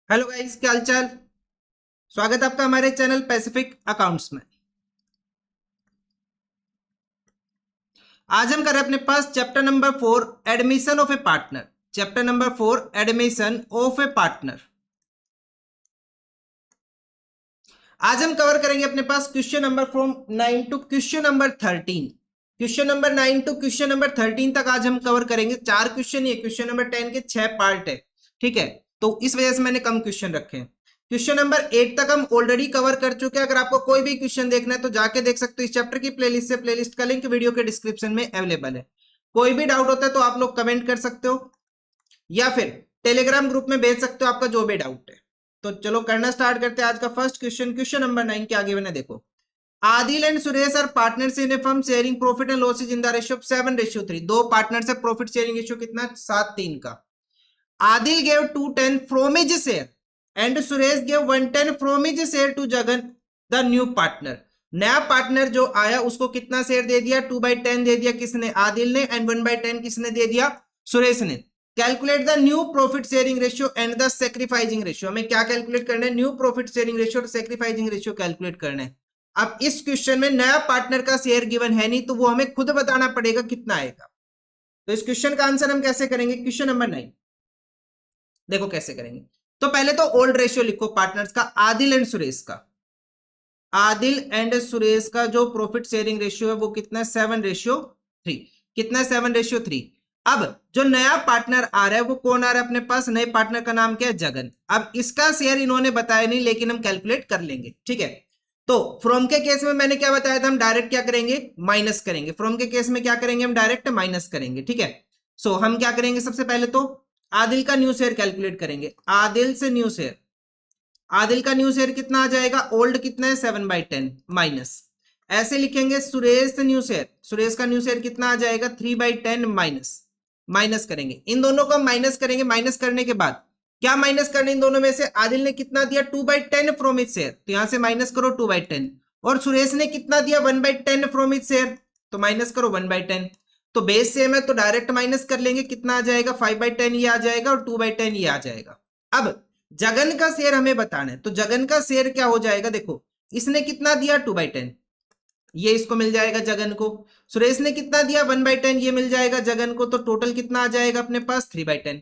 Hello guys, क्या हालचाल। स्वागत है आपका हमारे चैनल पैसिफिक अकाउंट्स में। आज हम कर रहे हैं अपने पास chapter number 4 admission of a partner. Chapter number 4 admission of a partner. आज हम कवर करेंगे अपने पास question number from 9 to question number 13। Question number 9 to question number 13 तक आज हम कवर करेंगे। 4 क्वेश्चन ही है, क्वेश्चन नंबर 10 के 6 पार्ट है। ठीक है, तो इस वजह से मैंने कम क्वेश्चन रखे हैं। क्वेश्चन नंबर 8 तक हम ऑलरेडी कवर कर चुके हैं। अगर आपको कोई भी क्वेश्चन देखना है तो जाके देख सकते हो इस चैप्टर की प्लेलिस्ट से। प्लेलिस्ट का लिंक वीडियो के डिस्क्रिप्शन में अवेलेबल है। कोई भी डाउट होता है तो आप लोग कमेंट कर सकते हो या फिर टेलीग्राम ग्रुप में भेज सकते हो आपका जो भी डाउट है। तो चलो करना स्टार्ट करते हैं। आज का फर्स्ट क्वेश्चन, क्वेश्चन नंबर 9 के आगे मैंने देखो, Adil and Suresh are partners in a firm sharing profit and losses in the ratio of 7:3। दो पार्टनर्स है, प्रॉफिट शेयरिंग रेशियो कितना, 7:3 का। Adil gave 210 from his share and Suresh gave 110 from his share to Jagan the new partner. नया partner जो आया उसको कितना share दे दिया, 2/10 दे दिया किसने, आदिल ने, एंड 1/10 किसने दे दिया, सुरेश ने। Calculate the new profit sharing ratio and the sacrificing ratio. हमें क्या कैलकुलेट करना है, न्यू प्रॉफिट शेयरिंग रेशियो और सेक्रीफाइसिंग रेशियो कैलकुलेट करना है। अब इस क्वेश्चन में नया पार्टनर का शेयर गिवन है नहीं, तो वो हमें खुद बताना पड़ेगा कितना आएगा। तो इस क्वेश्चन का आंसर हम कैसे करेंगे, क्वेश्चन नंबर 9 देखो कैसे करेंगे। तो पहले तो ओल्ड रेशियो लिखो पार्टनर्स का, आदिल एंड सुरेश का। आदिल एंड सुरेश का जो प्रॉफिट शेयरिंग रेशियो है वो कितना है, 7:3। कितना है, 7:3। अब जो नया पार्टनर आ रहा है वो कौन आ रहा है अपने पास, नए पार्टनर का नाम क्या है, जगन। अब इसका शेयर इन्होंने बताया नहीं लेकिन हम कैलकुलेट कर लेंगे। ठीक है, तो फ्रॉम के केस में मैंने क्या बताया था, हम डायरेक्ट क्या करेंगे, माइनस करेंगे। फ्रॉम के केस में क्या करेंगे, हम डायरेक्ट माइनस करेंगे। ठीक है, सो हम क्या करेंगे, सबसे पहले तो आदिल का न्यू शेयर कैलकुलेट करेंगे। आदिल से न्यू शेयर, आदिल का न्यू शेयर कितना आ जाएगा, ओल्ड कितना है, 7/10 माइनस। ऐसे लिखेंगे सुरेश से न्यू शेयर, सुरेश का न्यू शेयर कितना आ जाएगा, 3/10 माइनस। माइनस करेंगे इन दोनों को, माइनस करेंगे। माइनस करने के बाद क्या माइनस करने, इन दोनों में से आदिल ने कितना दिया, 2/10 फ्रॉम हिज शेयर, तो यहां से माइनस करो 2/10। और सुरेश ने कितना दिया, 1/10 फ्रॉम हिज शेयर, तो माइनस करो 1/10। तो बेस सेम है तो डायरेक्ट माइनस कर लेंगे, कितना आ जाएगा, 5/10 ये आ जाएगा और 2/10 ये आ जाएगा। अब जगन का शेयर हमें बताना है, तो जगन का शेयर क्या हो जाएगा, देखो इसने कितना दिया, 2/10, ये इसको मिल जाएगा जगन को। सुरेश ने कितना दिया, 1/10, ये मिल जाएगा जगन को। तो टोटल कितना आ जाएगा अपने पास, 3/10।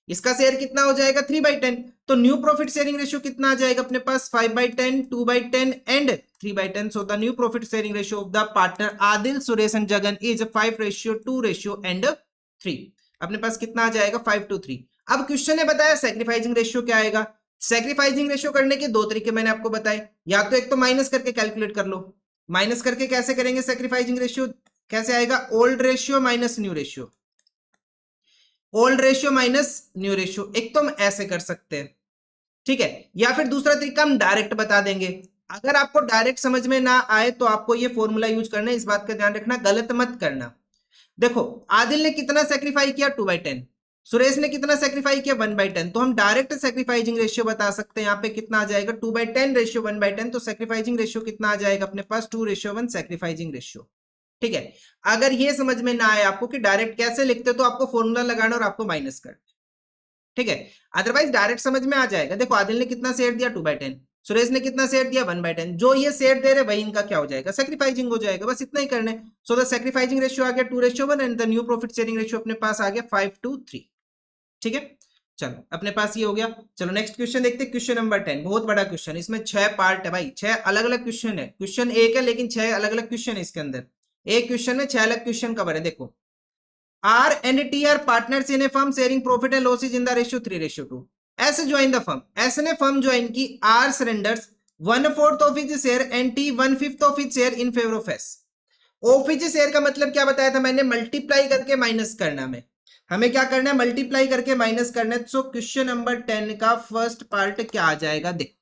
इसका शेयर कितना हो जाएगा, 3/10। तो न्यू प्रॉफिट शेयरिंग रेशियो कितना आ जाएगा अपने पास, 5/10, 2/10 and 3/10। So the new profit sharing ratio of the partner Adil, Suresh and Jagan is 5:2:3। अपने पास कितना आ जाएगा, 5:3। अब क्वेश्चन ने बताया सेक्रीफाइसिंग रेशियो क्या आएगा। सेक्रीफाइसिंग रेशियो करने के दो तरीके मैंने आपको बताए, या तो एक तो माइनस करके कैलकुलेट कर लो। माइनस करके कैसे करेंगे सेक्रीफाइसिंग रेशियो, कैसे आएगा, old ratio minus new ratio, old ratio minus new ratio. एक तो हम ऐसे कर सकते हैं, ठीक है, या फिर दूसरा तरीका हम डायरेक्ट बता देंगे। अगर आपको डायरेक्ट समझ में ना आए तो आपको ये फॉर्मूला यूज करना है, इस बात का ध्यान रखना, गलत मत करना। देखो आदिल ने कितना सेक्रीफाई किया, 2/10। सुरेश ने कितना सेक्रीफाई किया, 1/10। तो हम डायरेक्ट सेक्रीफाइजिंग रेशियो बता सकते हैं। यहाँ पे कितना आ जाएगा, 2/10 रेशियो 1/10। तो सेक्रीफाइजिंग रेशियो कितना आ जाएगा अपने पास, 2:1 सेक्रीफाइजिंग रेशियो। ठीक है, अगर ये समझ में ना आए आपको कि डायरेक्ट कैसे लिखते तो आपको फॉर्मूला लगाना और आपको माइनस कर, ठीक है, अदरवाइज डायरेक्ट समझ में आ जाएगा। देखो आदिल ने कितना शेयर दिया, 2/10। सुरेश ने कितना शेयर दिया, 1/10। जो ये शेयर दे रहे वही इनका क्या हो जाएगा, सेक्रीफाइजिंग हो जाएगा। बस इतना ही करना है। सो द सेक्रीफाइजिंग रेशियो आ गया 2:1 and the new profit sharing ratio अपने पास आ गया 5:3। ठीक है, चलो अपने पास ये हो गया। चलो नेक्स्ट क्वेश्चन देखते हैं, क्वेश्चन नंबर 10। बहुत बड़ा क्वेश्चन, इसमें 6 पार्ट है भाई, 6 अलग अलग क्वेश्चन है। क्वेश्चन एक है लेकिन 6 अलग अलग क्वेश्चन है इसके अंदर। एक क्वेश्चन में 6 अलग क्वेश्चन कवर है। देखो R and T are partners in a firm sharing profit and losses in the ratio 3:2. S join the firm. S ने firm join की, R surrenders 1/4 of his share and T 1/5 of his share in favor of S. Of his share का मतलब क्या बताया था मैंने, multiply करके minus करना। में हमें क्या करना है, मल्टीप्लाई करके माइनस करना है। सो क्वेश्चन नंबर 10 का फर्स्ट पार्ट क्या आ जाएगा, देख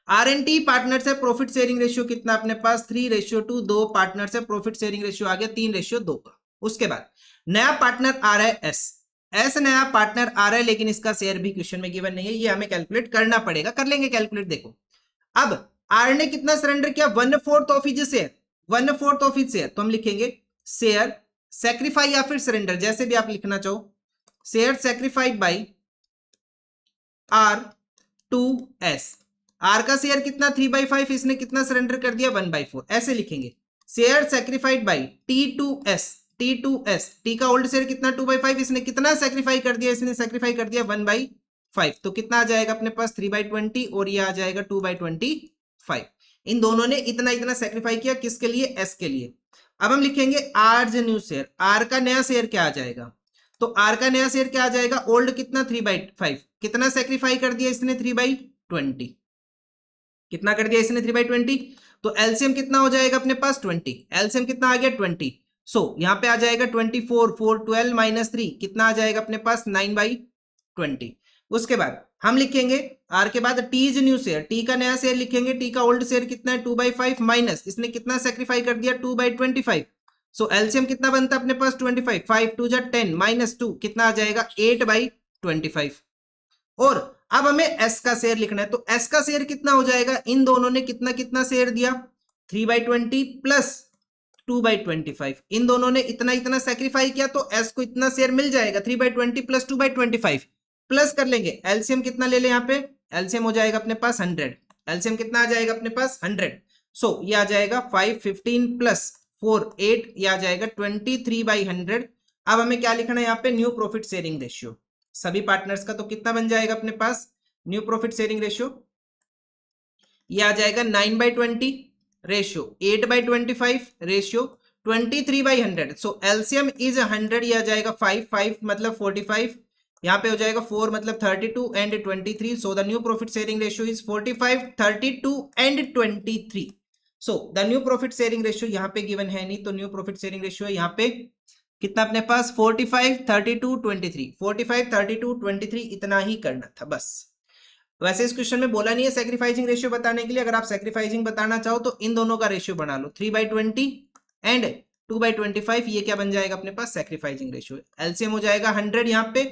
आर एंड टी पार्टनर्स है, प्रॉफिट शेयरिंग रेशियो कितना अपने पास, 3:2। दो पार्टनर्स है, प्रॉफिट शेयरिंग रेशियो आ गया 3:2 का। उसके बाद नया पार्टनर आ रहा है एस, एस नया पार्टनर आ रहा है लेकिन इसका शेयर भी क्वेश्चन में गिवन नहीं है, ये हमें कैलकुलेट करना पड़ेगा, कर लेंगे कैलकुलेट। देखो अब आर ने कितना सरेंडर किया, 1/4 of his share, 1/4 of his share. तो हम लिखेंगे शेयर सेक्रीफाई या फिर सरेंडर, जैसे भी आप लिखना चाहो, शेयर सेक्रीफाइड बाई R2S। R का शेयर कितना 3/5, इसने कितना सरेंडर कर दिया 1/4, ऐसे लिखेंगे। शेयर सेक्रीफाइड बाई T2S, T का ओल्ड शेयर कितना 2/5, इसने कितना सेक्रीफाई कर दिया, इसने सेक्रीफाई कर दिया 1/5, तो कितना आ जाएगा अपने पास 3/20 और ये आ जाएगा 2/25। इन दोनों ने इतना इतना सेक्रीफाई किया, किसके लिए, S के लिए। अब हम लिखेंगे R न्यू शेयर, R का नया शेयर क्या आ जाएगा, तो R का नया शेयर क्या आ जाएगा, ओल्ड कितना 3/5, कितना सेक्रीफाई कर दिया इसने 3/20, कितना कर दिया इसने 3/20, तो एलसीएम कितना हो जाएगा अपने पास 20, एलसीएम कितना आ गया 20, सो यहाँ पे आ जाएगा 24, 4 12 -3, कितना आ जाएगा अपने पास 9/20। उसके बाद हम लिखेंगे आर के बाद T is new share, T का नया शेयर लिखेंगे, टी का ओल्ड शेयर कितना है 2/5 माइनस इसने कितना सेक्रीफाई कर दिया 2/25, सो एलसीएम कितना बनता है अपने पास 25, 5 2 10 -2 कितना आ जाएगा 8/25। और अब हमें एस का शेयर लिखना है, तो एस का शेयर कितना हो जाएगा, इन दोनों ने कितना कितना शेयर दिया 3/20 प्लस 2/25, इन दोनों ने इतना इतना सेक्रीफाई किया, तो एस को इतना शेयर मिल जाएगा 3/20 प्लस 2/25, प्लस कर लेंगे एलसीएम कितना ले ले, यहाँ पे एलसीएम हो जाएगा अपने पास 100, एलसीएम कितना आ जाएगा अपने पास 100, सो ये आ जाएगा 5 15 प्लस 4 8, ये आ जाएगा 23/100। अब हमें क्या लिखना है यहाँ पे, न्यू प्रॉफिट शेयरिंग रेशियो सभी पार्टनर्स का, तो कितना बन जाएगा अपने पास न्यू प्रॉफिट शेयरिंग रेशियो, ये आ जाएगा 9/20 ratio 8/25 ratio 23/100, so LCM is 100, ये आ जाएगा 5 5 मतलब 45, यहाँ पे हो जाएगा 4 मतलब 32 and 23, so the new profit sharing ratio is 45 32 and 23। So the new profit sharing ratio यहाँ पे गिवन है नहीं, तो न्यू प्रॉफिट शेयरिंग रेशियो है यहाँ पे कितना अपने पास 45 32 23, 45 32 23, इतना ही करना था बस। वैसे इस क्वेश्चन में बोला नहीं है सैक्रिफाइसिंग रेशियो बताने के लिए, अगर आप सैक्रिफाइसिंग बताना चाहो तो इन दोनों का रेशियो बना लो 3/20 एंड 2/25, ये क्या बन जाएगा अपने पास सैक्रिफाइसिंग रेशियो। एलसीएम हो जाएगा 100, यहाँ पे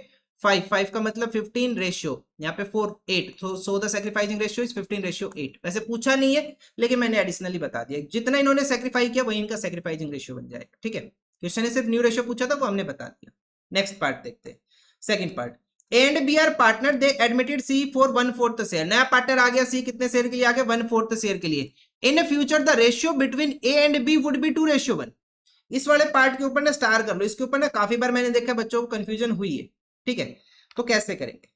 5 5 का मतलब 15 रेशियो, यहाँ पे 4 8, so the sacrificing ratio is 15/8। वैसे पूछा नहीं है लेकिन मैंने एडिशनली बता दिया, जितना इन्होंने सैक्रिफाई किया वही इनका सैक्रिफाइसिंग रेशियो बन जाएगा, ठीक है। क्वेश्चन ने सिर्फ न्यू रेशियो पूछा था वो हमने बता दिया। नेक्स्ट पार्ट देखते हैं, second part, A and B are partner, they admitted C for 1/4 share, नया पार्टनर आ गया सी कितने शेयर के लिए आ गया 1/4 शेयर के लिए। In future the ratio between A and B would be 2:1। इस वाले पार्ट के ऊपर ना स्टार कर लो, इसके ऊपर ना काफी बार मैंने देखा बच्चों को कंफ्यूजन हुई है, ठीक है। तो कैसे करेंगे,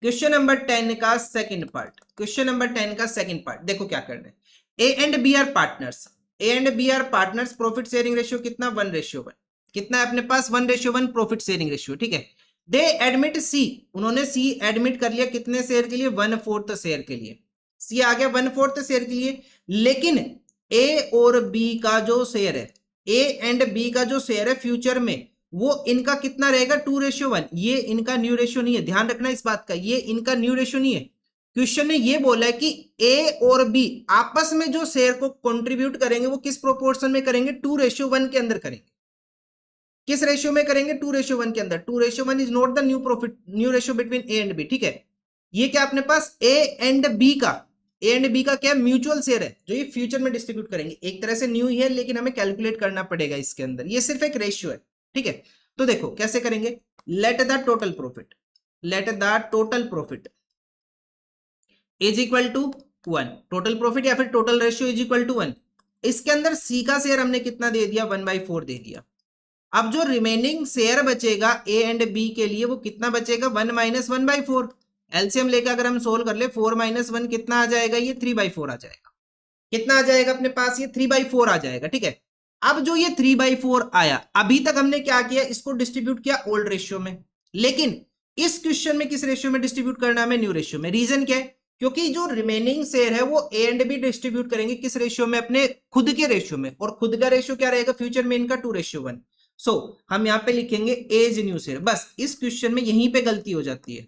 क्वेश्चन नंबर 10 का सेकंड पार्ट, क्वेश्चन नंबर 10 का सेकंड पार्ट देखो क्या करना है। A and B are partners, A and B are partners, profit sharing ratio कितना 1:1, कितना है अपने पास 1:1 प्रॉफिट शेयरिंग रेशियो, ठीक है। दे एडमिट सी, उन्होंने सी एडमिट कर लिया कितने शेयर के लिए 1/4 शेयर के लिए, सी आ गया 1/4 शेयर के लिए, लेकिन ए और बी का जो शेयर है, ए एंड बी का जो शेयर है फ्यूचर में वो इनका कितना रहेगा 2:1, ये इनका न्यू रेशियो नहीं है, ध्यान रखना इस बात का, ये इनका न्यू रेशियो नहीं है। क्वेश्चन ने ये बोला है कि ए और बी आपस में जो शेयर को कंट्रीब्यूट करेंगे वो किस प्रोपोर्शन में करेंगे 2:1 के अंदर करेंगे। किस रेशियो में करेंगे 2:1 के अंदर। 2:1 is not the new profit, new ratio between A and B, ठीक है। ये क्या अपने पास ए एंड बी का, ए एंड बी का क्या म्यूचुअल शेयर है जो ये फ्यूचर में डिस्ट्रीब्यूट करेंगे, एक तरह से न्यू ही है लेकिन हमें कैलकुलेट करना पड़ेगा इसके अंदर, ये सिर्फ एक रेशियो है, ठीक है। तो देखो कैसे करेंगे, let the total profit, let the total profit is equal to 1, total profit या फिर total ratio is equal to 1। इसके अंदर सी का शेयर हमने कितना दे दिया 1/4 दे दिया। अब जो रिमेनिंग शेयर बचेगा ए एंड बी के लिए वो कितना बचेगा 1 - 1/4। एलसीएम लेकर अगर हम सोल्व कर ले 4 - 1 कितना आ जाएगा, ये 3/4 आ जाएगा। कितना आ जाएगा अपने पास, ये 3/4 आ जाएगा, ठीक है। अब जो ये 3/4 आया, अभी तक हमने क्या किया, इसको डिस्ट्रीब्यूट किया ओल्ड रेशियो में, लेकिन इस क्वेश्चन में किस रेशियो में डिस्ट्रीब्यूट करना है, न्यू रेशियो में। रीजन क्या है, क्योंकि जो रिमेनिंग शेयर है वो ए एंड बी डिस्ट्रीब्यूट करेंगे किस रेशियो में, अपने खुद के रेशियो में, और खुद का रेशियो क्या रहेगा फ्यूचर में इनका 2:1। सो हम यहाँ पे लिखेंगे एज न्यू शेयर, बस इस क्वेश्चन में यहीं पे गलती हो जाती है,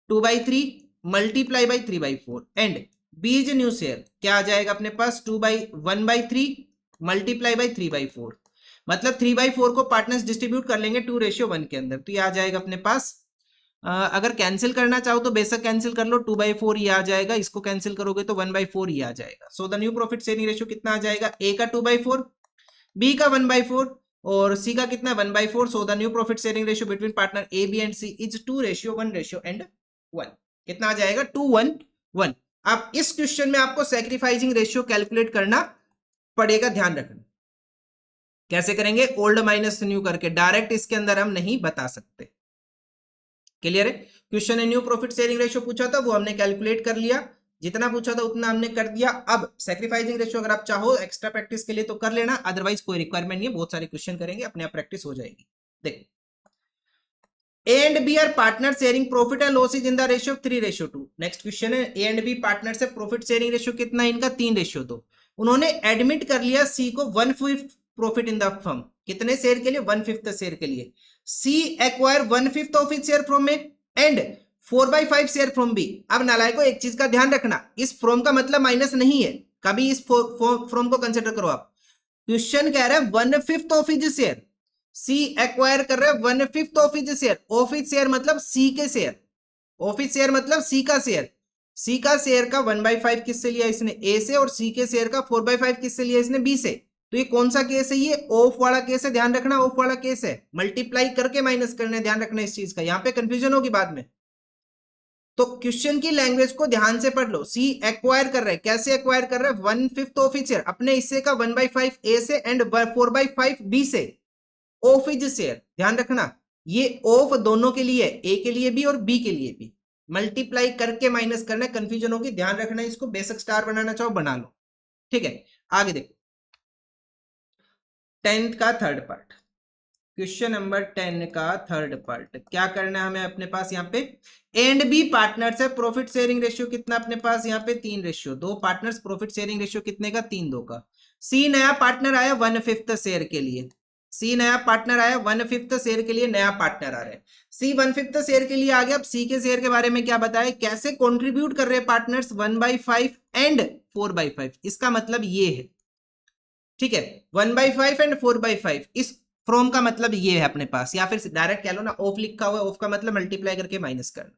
2/3 multiply by 3/4 and B's new share क्या आ जाएगा अपने पास 1/3 मल्टीप्लाई बाई 3/4, मतलब 3/4 को पार्टनर्स डिस्ट्रीब्यूट कर लेंगे 2:1 के अंदर, तो ये आ जाएगा अपने पास। अगर कैंसिल करना चाहो तो बेशक कैंसिल कर लो, 2/4 ये आ जाएगा, इसको कैंसिल करोगे तो 1/4 ये आ जाएगा। सो the new profit sharing ratio कितना आ जाएगा, ए का 2/4 बी का 1/4 और सी का कितना 1/4। So the new profit sharing ratio between partner A B and C is 2:1:1। कितना आ जाएगा 2:1:1। अब इस क्वेश्चन में आपको सैक्रिफाइसिंग रेशियो कैलकुलेट करना पड़ेगा, ध्यान रखना। कैसे करेंगे? ओल्ड माइनस न्यू करके, डायरेक्ट इसके अंदर हम नहीं बता सकते। क्लियर है? क्वेश्चन ने न्यू प्रॉफिट शेयरिंग रेशियो पूछा था, वो हमने कैलकुलेट कर लिया, जितना पूछा था उतना हमने कर दिया। अब सैक्रिफाइसिंग रेशियो अगर आप चाहो एक्स्ट्रा प्रैक्टिस के लिए तो कर लेना, अदरवाइज कोई रिक्वायरमेंट नहीं है, बहुत सारे क्वेश्चन करेंगे, अपने आप प्रैक्टिस हो जाएगी। देखो, A and B are partners sharing profit and losses in the ratio of 3:2। Next question है, A and B पार्टनर से प्रॉफिट शेयरिंग रेशियो कितना है इनका? 3:2। उन्होंने एडमिट कर लिया C को 1/5 प्रॉफिट इन द फर्म। कितने शेयर के लिए? 1/5 शेयर के लिए। C acquire 1/5 of it share from A and 4/5 share from B. अब नालायको एक चीज का ध्यान रखना, इस फ्रॉम का मतलब माइनस नहीं है, कभी इस फ्रॉम को कंसिडर करो आप। क्वेश्चन कह रहा है 1/5 of his share, C acquire कर रहे हैं 1/5 of his share. Of his share मतलब सी के शेयर, ऑफ इज शेयर मतलब सी का शेयर। सी का शेयर का 1/5 किससे लिया इसने? ए से। और सी के शेयर का 4/5 किससे लिया इसने? बी से। तो ये कौन सा केस है? ये ऑफ वाला केस है, ध्यान रखना, ऑफ वाला केस है। मल्टीप्लाई करके माइनस करने, ध्यान रखना इस चीज का, यहां पे कंफ्यूजन होगी बाद में। तो क्वेश्चन की लैंग्वेज को ध्यान से पढ़ लो। सी एक्वायर कर रहे हैं, कैसे एक्वायर कर रहे हैं? 1/5 ऑफ इज शेयर, अपने हिस्से का 1/5 ए से एंड 4/5 बी से। ऑफ इज शेयर, ध्यान रखना, ये ऑफ दोनों के लिए, ए के लिए भी और बी के लिए भी। मल्टीप्लाई करके माइनस करना, कंफ्यूजन होगी, ध्यान रखना इसको। बेसिक स्टार बनाना चाहो बना लो, ठीक है। आगे देखो, 10th का थर्ड पार्ट, क्वेश्चन नंबर 10 का थर्ड पार्ट। क्या करना है हमें अपने पास यहाँ पे? ए एंड बी पार्टनर्स है, प्रॉफिट शेयरिंग रेशियो कितना अपने पास यहाँ पे? 3:2। दो पार्टनर्स, प्रॉफिट शेयरिंग रेशियो कितने का? 3:2 का। सी नया पार्टनर आया 1/5 शेयर के लिए। सी नया पार्टनर आया 1/5 शेयर के लिए, नया पार्टनर आ रहा है। सी 1/5 शेयर के लिए आ गया। अब सी के शेयर के बारे में क्या बताया, कैसे कंट्रीब्यूट कर रहे हैं पार्टनर्स? 1/5 एंड 4/5। इसका मतलब ये है, ठीक है, 1/5 एंड 4/5। इस फ्रॉम का मतलब ये है अपने पास, या फिर डायरेक्ट कह लो ना, ऑफ लिखा हुआ है, ऑफ का मतलब मल्टीप्लाई करके माइनस करना।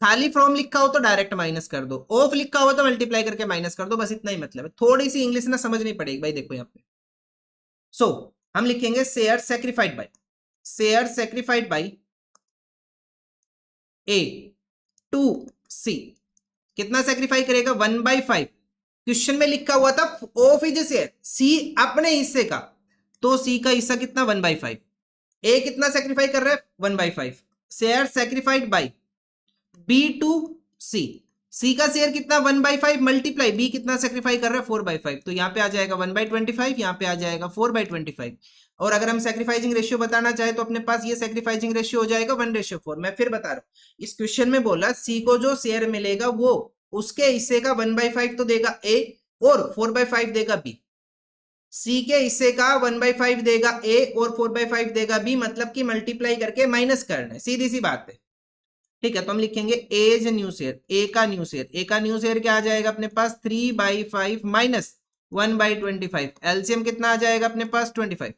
खाली फ्रॉम लिखा हो तो डायरेक्ट माइनस कर दो, ऑफ लिखा हो तो मल्टीप्लाई करके माइनस कर दो, बस इतना ही मतलब है। थोड़ी सी इंग्लिश ना समझनी पड़ेगी भाई, देखो यहाँ पे। सो हम लिखेंगे share sacrificed by, share sacrificed by A to C. कितना सेक्रीफाई करेगा? 1/5। क्वेश्चन में लिखा हुआ था ऑफ इज शेयर, सी अपने हिस्से का, तो सी का हिस्सा कितना? 1/5। ए कितना सेक्रीफाई कर रहा है? 1/5। Share sacrificed by B to C. C का शेयर कितना? 1/5 मल्टीप्लाई बी कितना सेक्रीफाई कर रहा है? 4/5। तो यहाँ पे आ जाएगा 1/25, यहाँ पे आ जाएगा 4/25। और अगर हम सेक्रीफाइसिंग रेशियो बताना चाहे तो अपने पास ये सेक्रीफाइसिंग रेशियो हो जाएगा 1:4। मैं फिर बता रहा हूँ, इस क्वेश्चन में बोला सी को जो शेयर मिलेगा वो उसके हिस्से का 1/5 तो देगा ए और 4/5 देगा बी। सी के हिस्से का 1/5 देगा ए और 4/5 देगा बी, मतलब कि मल्टीप्लाई करके माइनस करना है, सीधी सी बात है, ठीक है। तो हम लिखेंगे एज न्यू शेयर, ए का न्यू शेयर, ए का न्यू शेयर क्या आ जाएगा अपने पास? 3/5 माइनस 1/25। एलसीएम कितना आ जाएगा अपने पास? 25।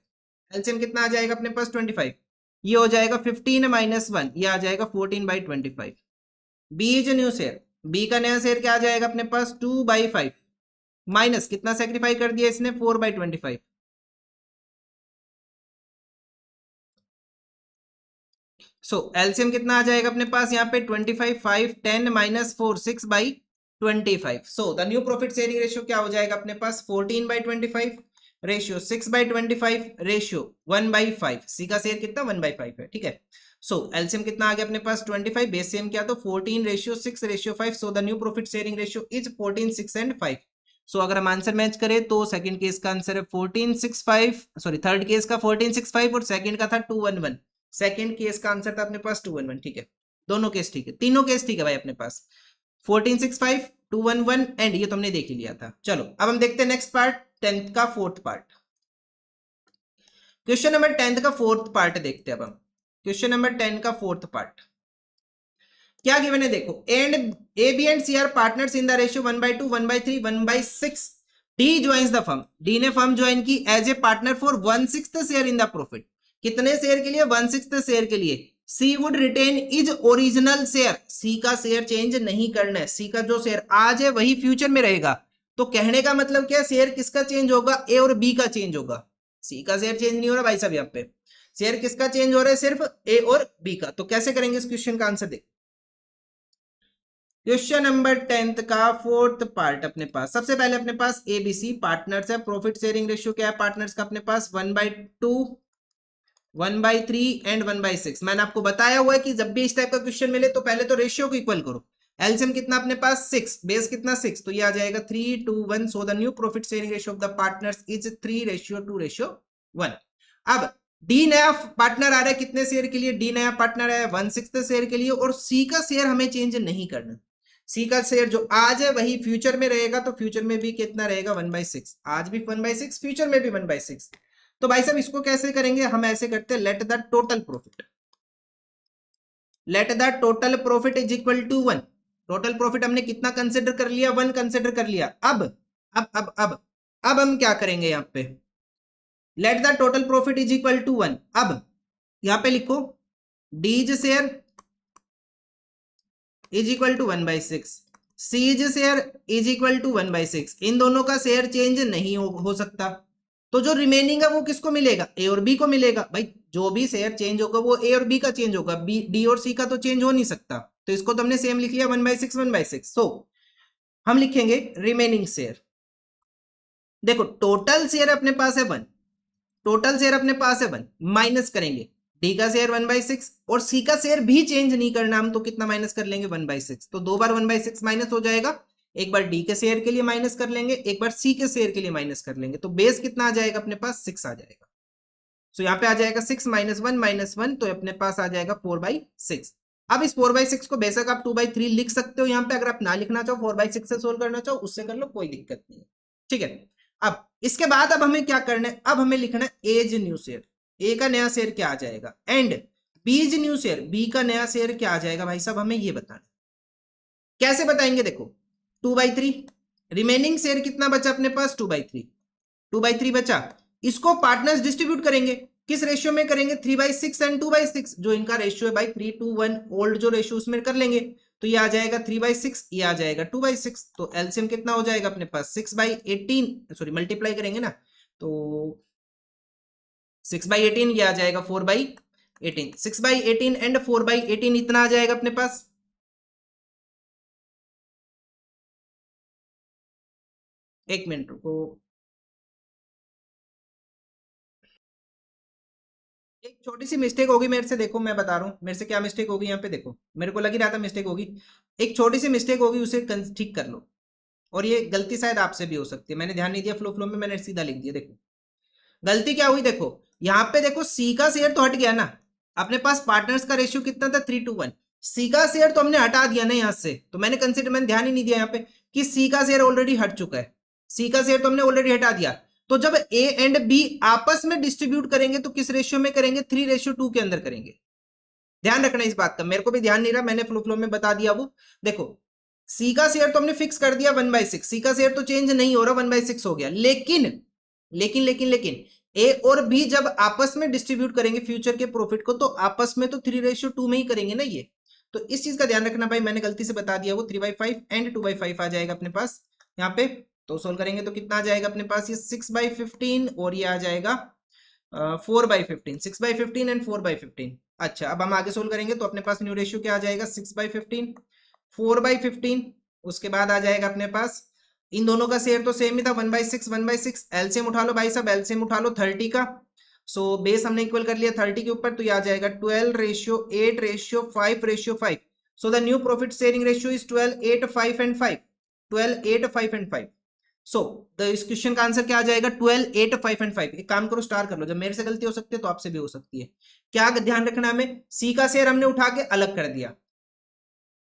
एलसीएम कितना आ जाएगा अपने पास? 25। ये हो जाएगा 15 माइनस 1, ये आ जाएगा 14/25। B is new share, B का नया शेयर क्या आ जाएगा अपने पास? 2/5 माइनस कितना सेक्रीफाई कर दिया इसने? 4/25। सो एलसीएम कितना आ जाएगा अपने पास यहाँ पे? 25, 5, 10 minus 4, 6/25। So the new profit sharing ratio क्या हो जाएगा अपने पास? 14/25 रेशियो 6/25 रेशियो 1/5। सी का शेयर कितना? 1/5 है, ठीक है। सो एलसीएम कितना आ गया अपने पास? 25, बेस सेम क्या? तो 14:6:5। सो the new profit sharing ratio is 14, 6 and 5। सो अगर हम आंसर मैच करें तो सेकंड केस का आंसर है 1465, सॉरी थर्ड केस का 1465 और सेकंड का था 211। सेकंड केस का आंसर था अपने पास 211, ठीक है। दोनों केस ठीक है, तीनों केस ठीक है भाई अपने पास, 1465, 211 एंड ये तुमने देख ही लिया था। चलो अब हम देखते हैं नेक्स्ट पार्ट, 10th का fourth part. Question number 10th का फोर्थ पार्ट देखते हैं अब हम। क्वेश्चन नंबर 10 का फोर्थ पार्ट क्या गिवन है देखो, and A B and C are partners in the ratio 1/2, 1/3, 1/6। D joins the firm, D ने फर्म ज्वाइन की as a partner for 1/6 share in the profit. कितने शेयर के लिए? 1/6 share के लिए। C would retain is original share, C का share change नहीं करना है, सी का जो शेयर आज है वही फ्यूचर में रहेगा। तो कहने का मतलब क्या है, शेयर किसका चेंज होगा? ए और बी का चेंज होगा। सी का शेयर चेंज नहीं हो रहा भाई साहब, यहाँ पे शेयर किसका चेंज हो रहा है, सिर्फ ए और बी का। तो कैसे करेंगे इस क्वेश्चन का आंसर देख। क्वेश्चन नंबर 10th का फोर्थ पार्ट अपने पास, सबसे पहले अपने पास एबीसी पार्टनर्स है, प्रॉफिट शेयरिंग रेशियो क्या है पार्टनर्स का अपने पास 1/2, 1/3 एंड 1/6। मैंने आपको बताया हुआ है कि जब भी इस टाइप का क्वेश्चन मिले तो पहले तो रेशियो को इक्वल करो। एलसीएम कितना अपने पास 6, बेस कितना 6, तो ये आ जाएगा 3:1। सो the new profit sharing ratio of the partners is 3:2:1। अब डी नया पार्टनर आ रहा है कितने शेयर के लिए, डी नया पार्टनर है 1/6 शेयर के लिए, और सी का शेयर हमें चेंज नहीं करना। सी का शेयर जो आज है वही फ्यूचर में रहेगा, तो फ्यूचर में भी कितना रहेगा 1/6, आज भी 1/6, फ्यूचर में भी 1/6। तो भाई साहब इसको कैसे करेंगे, हम ऐसे करते हैं, let the total profit is equal to 1। Total profit हमने कितना कंसिडर कर लिया, 1 कंसिडर कर लिया। अब हम क्या करेंगे, यहाँ पे let the total profit is equal to 1। अब यहाँ पे लिखो D's share is equal to 1/6, C's share is equal to 1/6। इन दोनों का शेयर चेंज नहीं हो सकता, तो जो रिमेनिंग है वो किसको मिलेगा, ए और बी को मिलेगा। भाई जो भी शेयर चेंज होगा वो ए और बी का चेंज होगा, बी डी और सी का तो चेंज हो नहीं सकता। तो इसको तो हमने सेम लिख लिया 1/6 1/6। सो हम लिखेंगे रिमेनिंग शेयर। देखो टोटल शेयर अपने पास है 1, टोटल शेयर अपने पास है 1, माइनस करेंगे डी का शेयर 1/6 और सी का शेयर भी चेंज नहीं करना हम, तो कितना माइनस कर लेंगे 1/6। तो 2 बार 1/6 माइनस हो जाएगा, एक बार डी के शेयर के लिए माइनस कर लेंगे, एक बार सी के शेयर के लिए माइनस कर लेंगे। तो बेस कितना आ जाएगा अपने पास 6 आ जाएगा। सो यहाँ पे आ जाएगा 6 -1 -1, तो अपने पास आ जाएगा 4/6। अब इस 4/6 को बेशक आप 2/3 लिख सकते हो यहाँ पे, अगर आप ना लिखना चाहो 4/6 से सोल्व करना चाहो उससे कर लो, कोई दिक्कत नहीं है, ठीक है। अब इसके बाद अब हमें क्या करना है, अब हमें लिखना है एज न्यू शेयर, ए का नया शेयर क्या आ जाएगा, and B's new share, B का नया शेयर क्या आ जाएगा। भाई साहब हमें ये बताना, कैसे बताएंगे, देखो 2/3, रिमेनिंग शेयर कितना बचा अपने पास 2/3, 2/3 बचा, इसको पार्टनर्स डिस्ट्रीब्यूट करेंगे, किस रेशियो में करेंगे 3/6 एंड 2/6, जो इनका रेशियो है भाई 3:1 ओल्ड जो रेशियो उसमें कर लेंगे। तो ये आ जाएगा 3/6, ये आ जाएगा 2/6। तो एलसीएम कितना हो जाएगा अपने पास 6/18, सॉरी मल्टीप्लाई करेंगे ना, तो 6/18, ये आ जाएगा 4/18, 6/18 एंड 4/18 इतना आ जाएगा अपने पास। एक मिनट रुको, एक छोटी सी मिस्टेक होगी मेरे से, देखो मैं बता रहा हूँ मेरे से क्या मिस्टेक होगी यहाँ पे, देखो मेरे को लग ही रहा था मिस्टेक होगी, एक छोटी सी मिस्टेक होगी उसे ठीक कर लो। और ये गलती शायद आपसे भी हो सकती है, मैंने ध्यान नहीं दिया, फ्लो में मैंने सीधा लिख दिया। देखो गलती क्या हुई, देखो यहाँ पे देखो सी का शेयर तो हट गया ना, अपने पास पार्टनर्स का रेशियो कितना था 3:1, सी का शेयर तो हमने हटा दिया ना यहाँ से, तो मैंने ध्यान ही नहीं दिया यहाँ पे कि सी का शेयर ऑलरेडी हट चुका है, सी का शेयर तो हमने ऑलरेडी हटा दिया। तो जब ए एंड बी आपस में डिस्ट्रीब्यूट करेंगे तो किस रेशियो में करेंगे, 3:2 के अंदर करेंगे। ध्यान रखना इस बात का, मेरे को भी ध्यान नहीं रहा, मैंने फ्लो में बता दिया। वो देखो सी का शेयर तो हमने फिक्स कर दिया 1/6, सी का शेयर तो चेंज नहीं हो रहा 1/6 हो गया, लेकिन लेकिन लेकिन लेकिन ए और बी जब आपस में डिस्ट्रीब्यूट करेंगे फ्यूचर के प्रॉफिट को, तो आपस में तो 3:2 में ही करेंगे ना ये। तो इस चीज का ध्यान रखना भाई, मैंने गलती से बता दिया, वो 3/5 एंड 2/5 आ जाएगा अपने पास यहाँ पे। तो सोल्व करेंगे तो कितना आ जाएगा अपने पास, ये 6/15 और ये आ जाएगा 4/15, 6/15 एंड 4/15। अच्छा अब हम आगे सोल्व करेंगे तो अपने पास न्यू रेशियो क्या आ जाएगा 6/15, 4/15, उसके बाद आ जाएगा अपने पास, इन दोनों का शेयर तो सेम ही था 1/6 1/6। एलसीएम उठा लो भाई साहब, एलसीएम उठा लो 30 का। सो बेस हमने इक्वल कर लिया 30 के ऊपर, तो ये आ जाएगा 12:8:5:5। सो the new profit sharing ratio is 12:8:5 and 5, 12:8:5 and 5। सो इस क्वेश्चन का आंसर क्या आ जाएगा 12:8:5 एंड 5। एक काम करो स्टार कर लो, जब मेरे से गलती हो सकती है तो आपसे भी हो सकती है। क्या ध्यान रखना हमें, सी का शेयर हमने उठा के अलग कर दिया,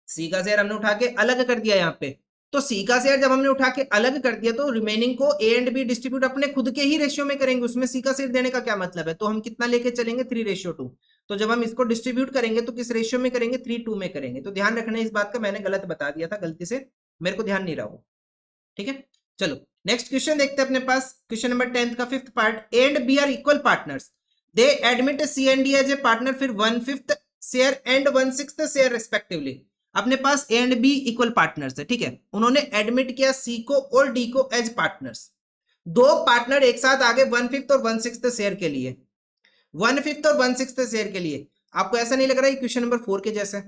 सी का शेयर हमने उठा के अलग कर दिया यहाँ पे। तो सी का शेयर जब हमने उठा के अलग कर दिया तो रिमेनिंग को ए एंड बी डिस्ट्रीब्यूट अपने खुद के ही रेशियो में करेंगे, उसमें सी का शेयर देने का क्या मतलब है। तो हम कितना लेके चलेंगे 3:2। तो जब हम इसको डिस्ट्रीब्यूट करेंगे तो किस रेशियो में करेंगे 3:2 में करेंगे। तो ध्यान रखना इस बात का, मैंने गलत बता दिया था गलती से, मेरे को ध्यान नहीं रहा हो, ठीक है। चलो नेक्स्ट क्वेश्चन देखते हैं अपने पास, क्वेश्चन नंबर 10 का 5th part, A and B are equal partners, they admit C and D as a partner, फिर 1/5 शेयर एंड 1/6 शेयर रेस्पेक्टिवली। अपने पास A and B equal partners है, ठीक है, उन्होंने एडमिट किया सी को और डी को एज पार्टनर्स। दो पार्टनर एक साथ आगे 1/5 और 1/6 शेयर के लिए, 1/5 और 1/6 शेयर के लिए। आपको ऐसा नहीं लग रहा है क्वेश्चन नंबर 4 के जैसा,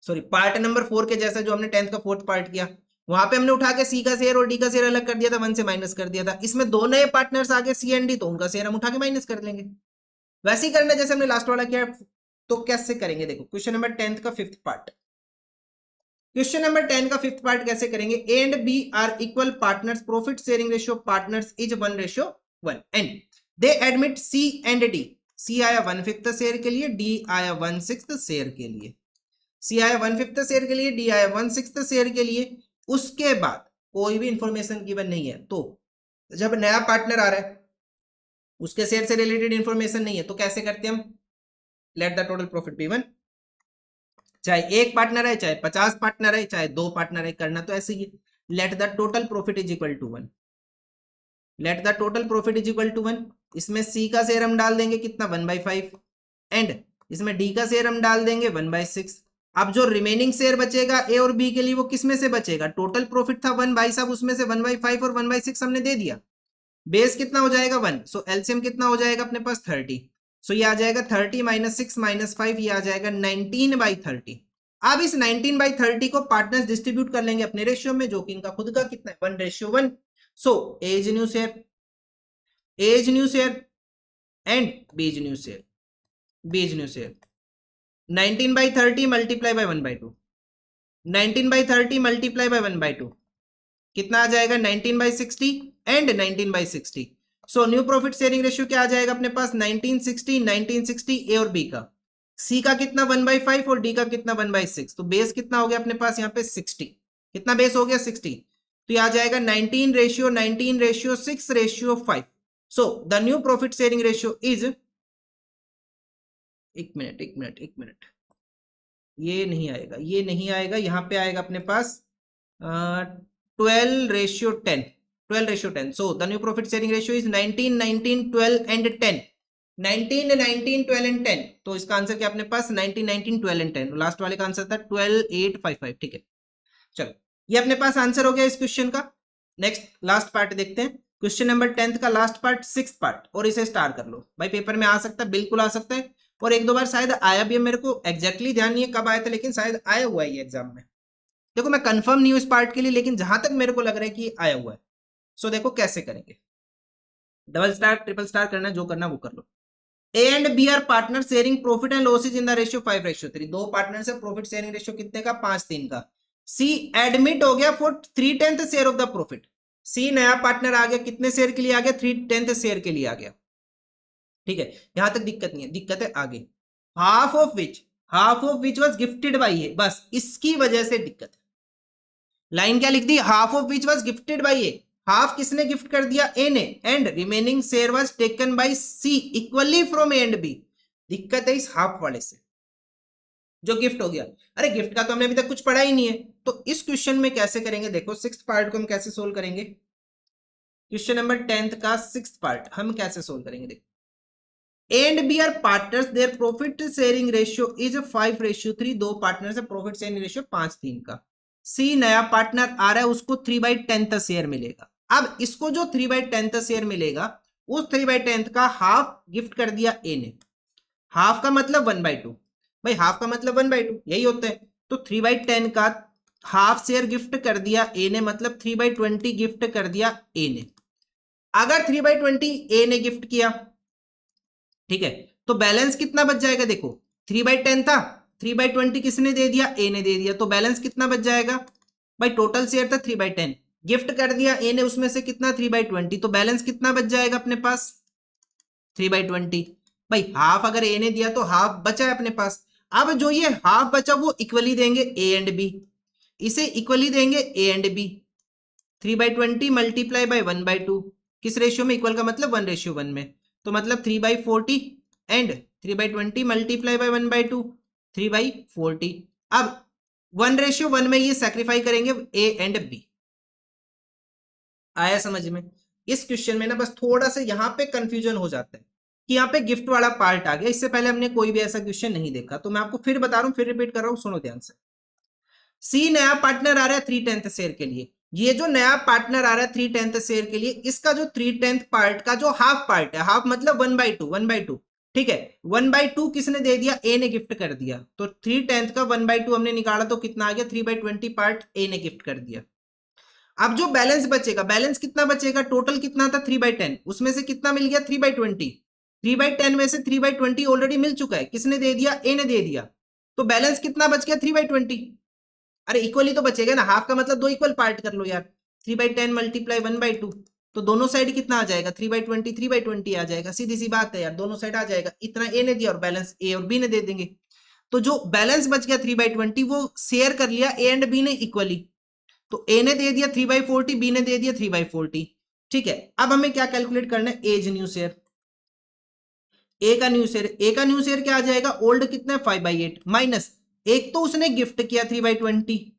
सॉरी पार्ट नंबर 4 के जैसा जो हमने 10th का 4th पार्ट किया, वहां पे हमने उठा के सी का शेयर और डी का शेयर अलग कर दिया था, 1 से माइनस कर दिया था। इसमें दो नए पार्टनर्स आगे सी एंड डी, तो उनका शेयर हम उठा के माइनस कर लेंगे। वैसे ही करना जैसे हमने लास्ट वाला किया। तो कैसे करेंगे, देखो क्वेश्चन नंबर 10th का 5th पार्ट, क्वेश्चन नंबर 10 का 5th पार्ट कैसे करेंगे। A and B are equal partners, profit sharing ratio partners is 1:1 and they admit C and D. C आया 1/5 शेयर के लिए, डी आया 1/6 शेयर के लिए। सी आया 1/5 शेयर के लिए, डी आया 1/6 शेयर के लिए। उसके बाद कोई भी इंफॉर्मेशन गिवन नहीं है, तो जब नया पार्टनर आ रहा है उसके शेयर से रिलेटेड इंफॉर्मेशन नहीं है, तो कैसे करते हैं हम, let the total profit be 1। चाहे एक पार्टनर है, चाहे 50 पार्टनर है, चाहे दो पार्टनर है, करना तो ऐसे ही है। Let the total profit is equal to 1, let the total profit is equal to 1। इसमें सी का शेयर हम डाल देंगे कितना, 1/5 एंड इसमें डी का शेयर हम डाल देंगे 1/6। अब जो रिमेनिंग शेयर बचेगा ए और बी के लिए वो किसमें से बचेगा, टोटल प्रॉफिट था 1 भाई साहब, उसमें से 1/5 और 1/6 हमने दे दिया। बेस कितना हो जाएगा 1, सो एलसीएम कितना हो जाएगा अपने पास 30। सो ये आ जाएगा 30 - 6 - 5, ये आ जाएगा 19/30। अब इस 19/30 को पार्टनर्स डिस्ट्रीब्यूट कर लेंगे अपने रेशियो में, जो कि इनका खुद का कितना है 1:1। So A's new share, A's new share and B's new share, B's new share 19/30 multiply by 1/2, 19/30 multiply by 1/2 कितना आ जाएगा 19/60 and 19/60। So new profit sharing ratio क्या आ जाएगा अपने पास 1960, 1960 ए और बी का, सी का कितना 1/5 और डी का कितना 1/6। तो बेस कितना हो गया अपने पास यहाँ पे 60, कितना बेस हो गया 60। तो यह आ जाएगा 19:6:5। सो the new profit sharing ratio is, एक मिनट, ये नहीं आएगा, ये नहीं आएगा, यहाँ पे आएगा अपने पास 12:10, 12:10। सो the new profit sharing ratio is 19, 19, 12 and 10, 19, 19, 12 and 10। तो इसका आंसर क्या अपने पास 19, 19, 12 एंड 10। लास्ट वाले का आंसर था 12, 8, 5, 5। ठीक है, चलो ये अपने पास आंसर हो गया इस क्वेश्चन का। नेक्स्ट लास्ट पार्ट देखते हैं, क्वेश्चन नंबर 10th का लास्ट पार्ट 6th पार्ट, और इसे स्टार कर लो भाई, पेपर में आ सकता है, बिल्कुल आ सकता है, और एक दो बार शायद आया भी है, मेरे को एग्जैक्टली ध्यान नहीं है कब आया था, लेकिन शायद आया हुआ है ये एग्जाम में। देखो मैं कंफर्म नहीं हूं इस पार्ट के लिए, लेकिन जहां तक मेरे को लग रहा है कि आया हुआ है। सो देखो कैसे करेंगे, डबल स्टार ट्रिपल स्टार करना है, जो करना वो कर लो। A and B are partner sharing profit and losses in the ratio 5:3। दो पार्टनर से प्रॉफिट शेयरिंग रेशियो कितने का 5:3 का। सी एडमिट हो गया for 3/10 share of the profit. C नया पार्टनर आ गया, कितने शेयर के लिए आ गया 3/10 शेयर के लिए आ गया। ठीक है, यहां तक दिक्कत नहीं है, दिक्कत है आगे, half of which was gifted by A, बस इसकी वजह से दिक्कत है। लाइन क्या लिख दी, half of which was gifted by A, half किसने गिफ्ट कर दिया ए ने, and remaining share was taken by C equally from A and B. दिक्कत है इस हाफ वाले से जो गिफ्ट हो गया। अरे गिफ्ट का तो हमने अभी तक कुछ पढ़ा ही नहीं है, तो इस क्वेश्चन में कैसे करेंगे, देखो 6th पार्ट को हम कैसे सोल्व करेंगे। क्वेश्चन नंबर 10th का 6th पार्ट हम कैसे सोल्व करेंगे, देखो A and B are partners, their profit sharing ratio is 5:3। दो पार्टनर से प्रॉफिट शेयरिंग रेशियो 5:3 का। सी नया पार्टनर आ रहा है, उसको 3/10 शेयर मिलेगा। अब इसको जो 3/10 शेयर मिलेगा, उस 3/10 का हाफ गिफ्ट कर दिया ए ने। हाफ का मतलब 1/2, भाई हाफ का मतलब 1/2 यही होता है। तो 3/10 का हाफ शेयर गिफ्ट कर दिया ए ने, मतलब 3/20 गिफ्ट कर दिया ए ने। अगर 3/20 ए ने गिफ्ट किया, ठीक है, तो बैलेंस कितना बच जाएगा, देखो 3/10 था, 3/20 किसने दे दिया ए ने दे दिया, तो बैलेंस कितना बच जाएगा भाई, टोटल शेयर था 3/10, गिफ्ट कर दिया ए ने उसमें से कितना 3/20, तो बैलेंस कितना बच जाएगा अपने पास 3/20। भाई हाफ अगर ए ने दिया तो हाफ बचा है अपने पास। अब जो ये हाफ बचा वो इक्वली देंगे ए एंड बी, इसे इक्वली देंगे A and B. 3/20 multiply by 1/2, किस रेशियो में, इक्वल का मतलब 1:1 में, तो मतलब 3/40 एंड 3/20 मल्टीप्लाई बाय 1/2, 3/40। अब 1:1 में ये सैक्रिफाई करेंगे ए एंड बी। आया समझ में। इस क्वेश्चन में ना बस थोड़ा सा यहाँ पे कंफ्यूजन हो जाता है कि यहाँ पे गिफ्ट वाला पार्ट आ गया, इससे पहले हमने कोई भी ऐसा क्वेश्चन नहीं देखा, तो मैं आपको फिर बता रहा हूँ, फिर रिपीट कर रहा हूँ, सुनो ध्यान से। सी नया पार्टनर आ रहा है 3/10 शेयर के लिए, ये जो नया पार्टनर आ रहा है 3/10 शेयर के लिए, इसका जो 3/10 पार्ट का जो हाफ पार्ट है, हाफ मतलब 1/2, ठीक है, 1/2 किसने दे दिया, ए ने गिफ्ट कर दिया। तो 3/10 का 1/2 हमने निकाला तो कितना आ गया, 3/20 पार्ट ए ने गिफ्ट कर दिया। अब जो बैलेंस बचेगा, बैलेंस कितना बचेगा, टोटल कितना था 3/10, उसमें से कितना मिल गया 3/20, 3/10 में से 3/20 ऑलरेडी मिल चुका है, किसने दे दिया, ए ने दे दिया। तो बैलेंस कितना बच गया 3/20। अरे इक्वली तो बचेगा ना, हाफ का मतलब दो इक्वल पार्ट कर लो यार, 3/10 मल्टीप्लाई 1/2, तो दोनों साइड कितना आ जाएगा 3/20, 3/20 आ जाएगा, सीधी सी बात है यार, दोनों साइड आ जाएगा, इतना ए ने दिया और बैलेंस ए और बी ने दे देंगे। तो जो बैलेंस बच गया 3/20 वो शेयर कर लिया ए एंड बी ने इक्वली, तो ए ने दे दिया 3/40, बी ने दे दिया 3/40, ठीक है। अब हमें क्या कैलकुलेट करना है, एज न्यू शेयर, ए का न्यू शेयर, ए का न्यू शेयर क्या आ जाएगा, ओल्ड कितना है 5/8 माइनस, एक तो उसने गिफ्ट किया 3/20,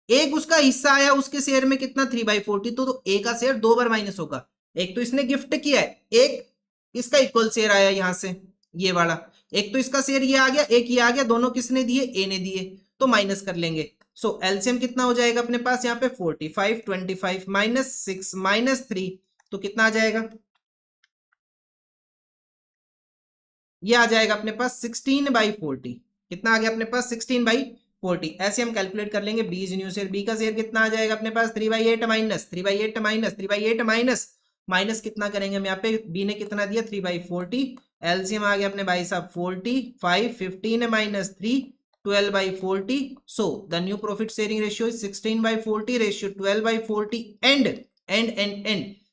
एक उसका हिस्सा आया उसके शेयर में कितना 3/40, तो ए का शेयर दो बार माइनस होगा, एक तो इसने गिफ्ट किया है, एक इसका इक्वल शेयर आया यहां से ये वाला, एक तो इसका शेयर ये आ गया, एक ये आ गया, दोनों किसने दिए, ए ने दिए, तो माइनस कर लेंगे। सो एलसीएम कितना हो जाएगा अपने पास यहाँ पे 45, 25 माइनस 6 माइनस 3, तो कितना आ जाएगा, ये आ जाएगा अपने पास 16/40, कितना आ गया अपने पास 16/40, ऐसे हम कैलकुलेट कर लेंगे बीज न्यू शेयर, बी का शेयर कितना आ जाएगा अपने पास 3/8 माइनस 3/8 माइनस 3/8 माइनस माइनस कितना करेंगे हम यहाँ पे, बी ने कितना दिया 3/40, एलसीएम आ गया अपने भाई साहब 45, 15 minus 3 12/40, so the new profit sharing ratio is 16/40 ratio 12/40 and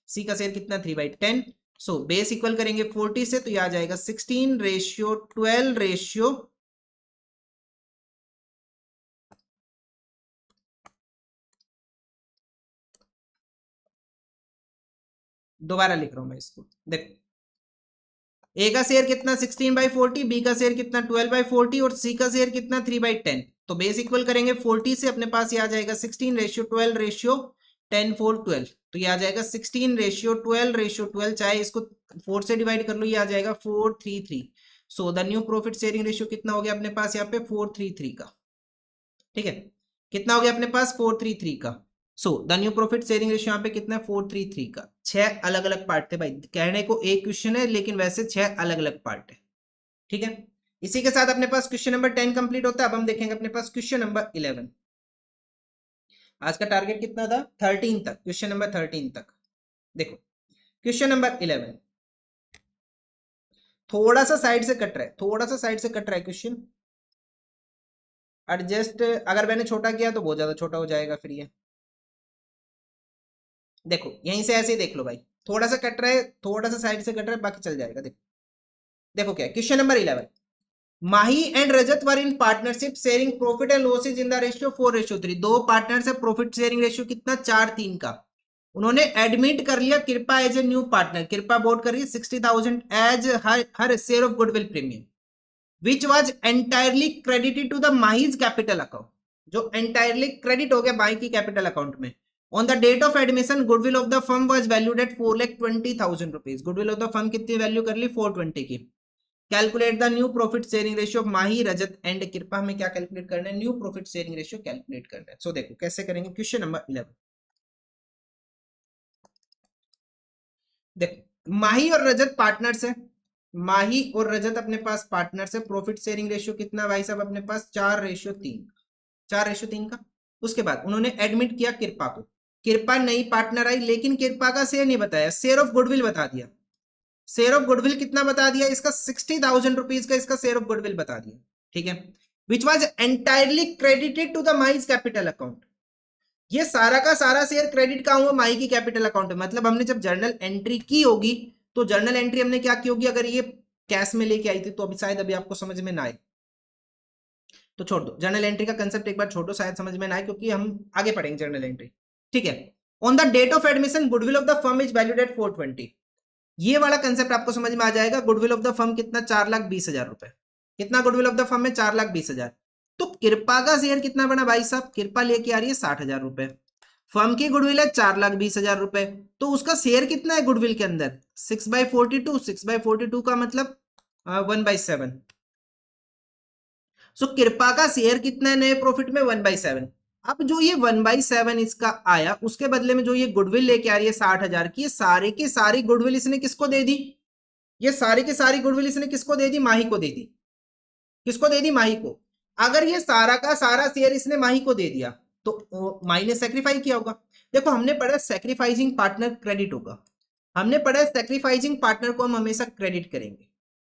C का शेयर कितना 3/10, सो बेस इक्वल करेंगे 40 से, तो यह आ जाएगा 16:12 दोबारा लिख रहा हूं मैं इसको, देखो ए का शेयर कितना 16/40, बी का शेयर कितना 12/40 और सी का शेयर कितना 3/10, तो बेस इक्वल करेंगे 40 से, अपने पास ये आ जाएगा 16:12:10 तो ये आ जाएगा 16:12:12, चाहे इसको 4 से डिवाइड कर लो, ये आ जाएगा 433, सो the new profit sharing ratio कितना हो गया अपने पास यहाँ पे 433 का, ठीक है, कितना हो गया अपने पास 433 का। सो the new profit sharing ratio यहाँ पे कितना है 433 का। 6 अलग अलग पार्ट थे भाई, कहने को एक क्वेश्चन है लेकिन वैसे 6 अलग अलग पार्ट है, ठीक है। इसी के साथ अपने पास क्वेश्चन नंबर 10 कंप्लीट होता है। अब हम देखेंगे अपने पास क्वेश्चन नंबर 11। आज का टारगेट कितना था 13 तक, क्वेश्चन नंबर 13 तक। देखो क्वेश्चन नंबर 11 थोड़ा सा साइड से कट रहा है, थोड़ा सा साइड से कट रहा है क्वेश्चन, एडजस्ट अगर मैंने छोटा किया तो बहुत ज्यादा छोटा हो जाएगा फिर ये, देखो यहीं से ऐसे ही देख लो भाई, थोड़ा सा कट रहा है, थोड़ा सा साइड से कट रहा है, बाकी चल जाएगा। देखो देखो क्या question number 11, Mahi and Rajat were in partnership sharing profit and losses in the ratio 4:3, दो पार्टनर्स है, प्रॉफिट शेयरिंग रेशियो कितना 4:3 का। उन्होंने एडमिट कर लिया Kripa as a new partner, Kripa बोर्ड कर रही है 60,000 as her share of goodwill premium which was entirely credited to the Mahi's capital account, जो एंटायरली क्रेडिट हो गया माही की कैपिटल अकाउंट में। On the date of admission goodwill of the firm was valued at 4,20,000 rupees, goodwill of the firm कितनी value कर ली 420 की। Calculate the new profit sharing ratio of Mahi Rajat and कृपा, में क्या कैलकुलेट करना है, new profit sharing ratio calculate करना है। सो देखो कैसे करेंगे, क्वेश्चन नंबर 11 देखो, माही और रजत पार्टनर्स है, माही और रजत अपने पास पार्टनर्स है, प्रॉफिट शेयरिंग रेशियो कितना भाई साहब अपने पास 4:3, 4:3 का। उसके बाद उन्होंने एडमिट किया कृपा को, कृपा नई पार्टनर आई लेकिन कृपा का शेयर नहीं बताया, शेयर ऑफ गुडविल बता दिया, शेयर ऑफ गुडविल कितना बता दिया इसका 60,000 रुपीज का इसका शेयर ऑफ गुडविल बता दिया, ठीक है। Which was entirely credited to the Mize's capital account, ये सारा का सारा शेयर क्रेडिट का हुआ माई की कैपिटल अकाउंट में, मतलब हमने जब जर्नल एंट्री की होगी तो जर्नल एंट्री हमने क्या की होगी, अगर ये कैश में लेके आई थी तो अभी शायद अभी आपको समझ में ना आए तो छोड़ दो, जर्नल एंट्री का कंसेप्ट एक बार छोड़ दो, शायद समझ में ना आए क्योंकि हम आगे पढ़ेंगे जर्नल एंट्री, ठीक है। On the date of admission goodwill of the firm is valued at 420, ये वाला कंसेप्ट आपको समझ में आ जाएगा। गुडविल ऑफ द फर्म कितना 4,20,000 रुपए, कितना गुडविल ऑफ द फर्म में 4,20,000, तो कृपा का शेयर कितना बना भाई साहब, कृपा लेके आ रही है 60,000 रुपए, फर्म की गुडविल है 4,20,000 रुपए, तो उसका शेयर कितना है गुडविल के अंदर 6/42, 6/42 का मतलब 1/7, सो कृपा का शेयर कितना है नए प्रॉफिट में 1/7, अब जो ये 1/7 इसका आया, उसके बदले में जो ये गुडविल लेके आ रही है 60,000 की, ये सारे की सारी गुडविल इसने किसको दे दी? ये सारी की सारी गुडविल इसने किसको दे दी? माही को दे दी। किसको दे दी? माही को। अगर ये सारा का सारा शेयर इसने माही को दे दिया तो माही ने सेक्रीफाई किया होगा। देखो हमने पढ़ा सेक्रीफाइसिंग पार्टनर क्रेडिट होगा, हमने पढ़ा सेक्रीफाइसिंग पार्टनर को हम हमेशा क्रेडिट करेंगे,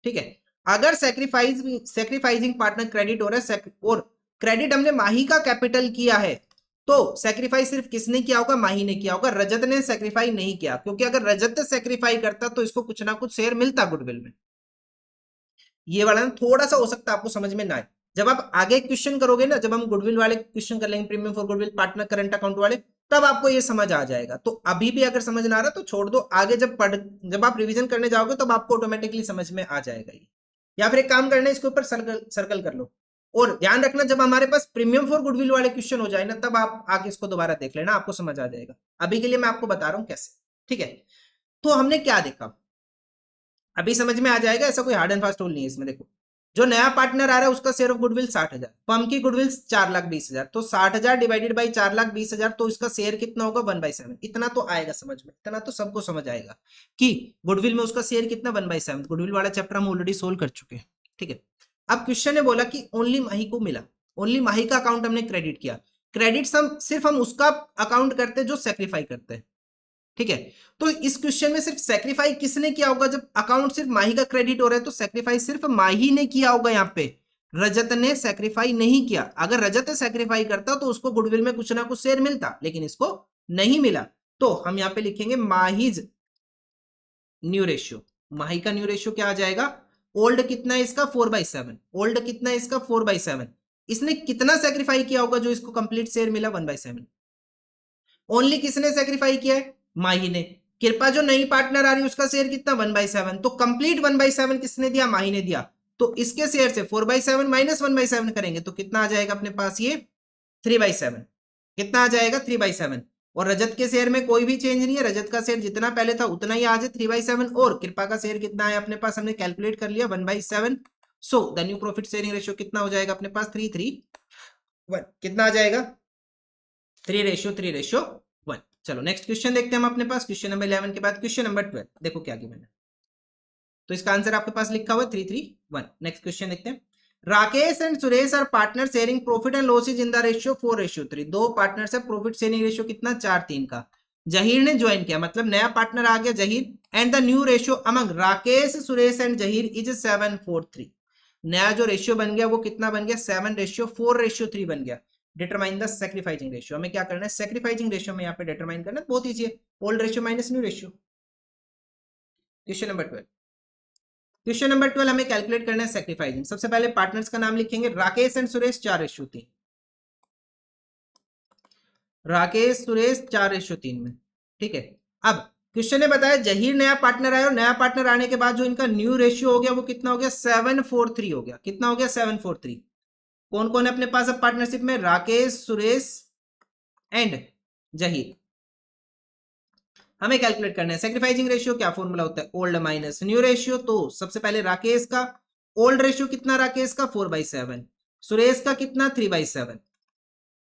ठीक है। अगर सेक्रीफाइसिंग पार्टनर क्रेडिट हो रहा है और क्रेडिट हमने माही का कैपिटल किया है, तो सेक्रीफाई सिर्फ किसने किया होगा? माही ने किया होगा, रजत ने सेक्रीफाई नहीं किया, क्योंकि अगर रजत सेक्रीफाई करता तो इसको कुछ ना कुछ शेयर मिलता गुडविल में। ये वाला ना थोड़ा सा हो सकता है आपको समझ में ना आए, जब आप आगे क्वेश्चन करोगे ना, जब हम गुडविल वाले क्वेश्चन कर लेंगे, premium for goodwill, partner current account वाले, तब आपको ये समझ आ जाएगा। तो अभी भी अगर समझ ना आ रहा तो छोड़ दो, आगे जब आप रिवीजन करने जाओगे तब आपको ऑटोमेटिकली समझ में आ जाएगा ये। या फिर एक काम करना है, इसके ऊपर सर्कल कर लो, और ध्यान रखना जब हमारे पास प्रीमियम फॉर गुडविल वाले क्वेश्चन हो जाए ना, तब आप आगे इसको दोबारा देख लेना, आपको समझ आ जाएगा। अभी के लिए मैं आपको बता रहा हूं कैसे, ठीक है। तो हमने क्या देखा, अभी समझ में आ जाएगा, ऐसा कोई हार्ड एंड फास्ट रूल नहीं है इसमें। देखो जो नया पार्टनर आ रहा है उसका शेयर ऑफ गुडविल 60,000, फर्म की गुडविल 4,20,000, तो 60,000 डिवाइडेड बाई 4,20,000, तो इसका शेयर कितना होगा? 1/7। इतना तो आएगा समझ में, इतना तो सबको समझ आएगा कि गुडविल में उसका शेयर कितना? 1/7। गुडविल वाला चैप्टर हम ऑलरेडी सोल्व कर चुके हैं, ठीक है। अब क्वेश्चन ने बोला कि ओनली माही को मिला, ओनली माही का अकाउंट हमने क्रेडिट किया। क्रेडिट सिर्फ हम उसका अकाउंट करते हैं जो सेक्रीफाई करते हैं, ठीक है। तो इस क्वेश्चन में सिर्फ सेक्रीफाई किसने किया होगा? जब अकाउंट सिर्फ माही का क्रेडिट हो रहा है तो सेक्रीफाई सिर्फ माही ने किया होगा। यहाँ पे रजत ने सेक्रीफाई नहीं किया। अगर रजत सेक्रीफाई करता तो उसको गुडविल में कुछ ना कुछ शेयर मिलता, लेकिन इसको नहीं मिला। तो हम यहाँ पे लिखेंगे माहीज न्यू रेशियो। माही का न्यू रेशियो क्या आ जाएगा? ओल्ड कितना है इसका? 4/7। ओल्ड कितना है इसका? 4/7। इसने कितना सेक्रीफाई किया होगा जो इसको कंप्लीट शेयर मिला? 1/7। ओनली किसने सेक्रीफाई किया है? माही ने। कृपा जो नई पार्टनर आ रही है उसका शेयर कितना? 1/7। तो कंप्लीट 1/7 किसने दिया? माही ने दिया। तो इसके शेयर से 4/7 माइनस 1/7 करेंगे तो कितना आ जाएगा अपने पास? ये 3/7। कितना आ जाएगा? 3/7। और रजत के शेयर में कोई भी चेंज नहीं है, रजत का शेयर जितना पहले था उतना ही आज है, 3/7। और कृपा का शेयर कितना है अपने पास? हमने कैलकुलेट कर लिया, 1/7। सो the new profit sharing ratio कितना हो जाएगा अपने पास? 3:3:1। कितना आ जाएगा? 3:3:1। चलो नेक्स्ट क्वेश्चन देखते हैं हम अपने पास। क्वेश्चन नंबर 11 के बाद क्वेश्चन नंबर 12। देखो क्या गिवन है, तो इसका आंसर आपके पास लिखा हुआ है 3:3:1। नेक्स्ट क्वेश्चन देखते हैं। Rakesh and Suresh are partner sharing profit and losses in the ratio 4:3। दो पार्टनर है, प्रॉफिट शेयरिंग रेशियो कितना? 4:3 का। जहीर ने ज्वाइन किया, मतलब नया पार्टनर आ गया Zaheer. And the new ratio among Rakesh, Suresh and Zaheer is 7:4:3। नया जो रेशियो बन गया वो कितना बन गया? 7:4:3 बन गया। Determine the sacrificing ratio. हमें क्या करना है? सेक्रीफाइसिंग रेशियो में यहाँ पे डिटरमाइन करना है, बहुत ईजी है। Old ratio minus new ratio. Question number 12। Question number 12 हमें कैलकुलेट करना है सेक्रीफाइसिंग। सबसे पहले पार्टनर्स का नाम लिखेंगे, राकेश एंड सुरेश 4:3। राकेश सुरेश 4:3 में, ठीक है। अब क्वेश्चन ने बताया जहीर नया पार्टनर आया, और नया पार्टनर आने के बाद जो इनका न्यू रेशियो हो गया वो कितना हो गया? 7:4:3 हो गया। कितना हो गया? 7:4:3। कौन कौन है अपने पास अब पार्टनरशिप में? राकेश, सुरेश एंड जहीर। हमें कैलकुलेट करना है सेक्रीफाइसिंग रेशियो। क्या फॉर्मूला होता है? Old minus new ratio. तो सबसे पहले राकेश का ओल्ड रेशियो कितना? राकेश का 4/7। सुरेश का कितना? 3/7।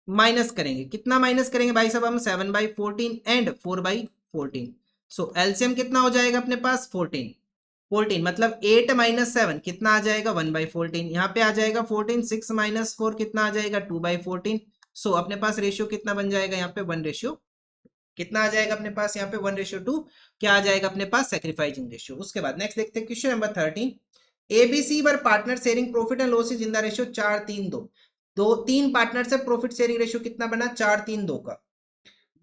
माइनस करेंगे, कितना माइनस करेंगे भाई साहब हम? 7/14 एंड 4/14। सो एलसीएम कितना हो जाएगा अपने पास? 14। 14 मतलब 8 माइनस 7 कितना आ जाएगा? 1/14। यहाँ पे आ जाएगा 14। 6 माइनस 4 कितना आ जाएगा? 2/14। सो अपने पास रेशियो कितना बन जाएगा यहाँ पे? 1:, कितना आ जाएगा अपने पास यहाँ पे? 1:2। क्या आ जाएगा अपने पास? Sacrificing ratio. उसके बाद नेक्स्ट देखते हैं question number 13। ABC were partner sharing profit and losses in the ratio 4:3:2। दो तीन पार्टनर से प्रॉफिट शेयरिंग रेशियो कितना बना? 4:3:2 का।